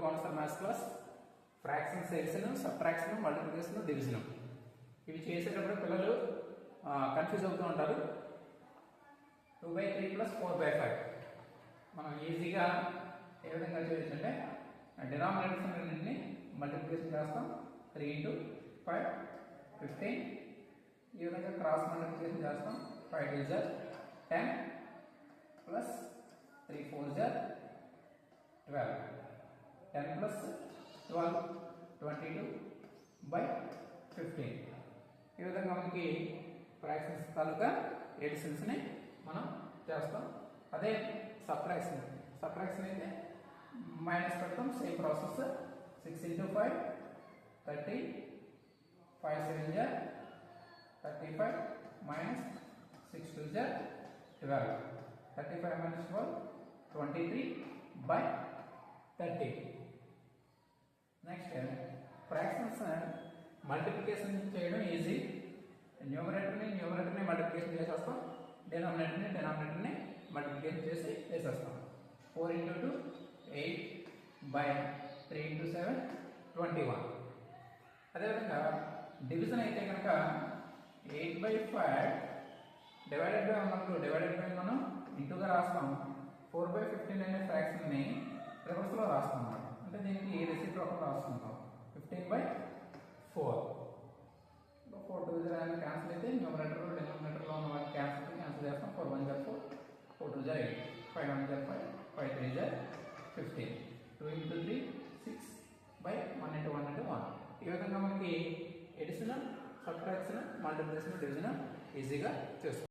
Commerce or maths class fractions addition, subtraction, multiplication, division. ఇవి చేసేటప్పుడు పిల్లలు కన్ఫ్యూజ్ అవుతూ ఉంటారు. 2/3 + 4/5 మనం ఈజీగా ఏ విధంగా చేయొచ్చు అంటే డినామినేటర్స్ రెండింటిని మల్టిప్లికేషన్ చేస్తాం. 3 × 5 15. ఈ విధంగా క్రాస్ మల్టిప్లికేషన్ చేస్తాం. 5 2 = 10 + 3 4 = 12. 10 + 12 22/15. ఈ విధంగా మనకి ఫ్రాక్షన్స్ తాలూకా ఎడిషన్స్ని మనం చేస్తాం. అదే సబ్ట్రాక్షన్ అయితే మైనస్ పెడతాం. Same process. 6 × 5 30. 5 7 = 35 -6 2 = 12. 35 - 12 23/30. Next fractions multiplication చేయడం ఈజీ. న్యూమరేటర్ని మల్టిప్లికేషన్ చేసేస్తాం. డినామినేటర్ని మల్టిప్లికేషన్ చేసి వేసేస్తాం. 4 × 2 8 3 × 7 21. అదేవిధంగా డివిజన్ అయితే కనుక 8/5 డివైడెడ్ బై మనం ఇంటూగా రాస్తాం. 4/15 అనే ఫ్రాక్షన్ని రివర్స్లో రాస్తాం అన్నమాట. అంటే దీనికి రెసిప్రోకల్ రాసుకుంటాం. 15/4. 4 2 0 క్యాన్సిల్ అయితే న్యూమరేటర్ డినామినేటర్లో ఉన్న వాటి క్యాన్సిల్ చేస్తాం. 4 1 = 4 4 2 = 8 5 1 = 5 5 3 = 15. 2 × 3 6/1 × 1 × 1. ఈ విధంగా మనకి ఎడిషన్, సబ్ట్రాక్షన్, మల్టిప్లికేషన్, డివిజన్ ఈజీగా చేస్తాం.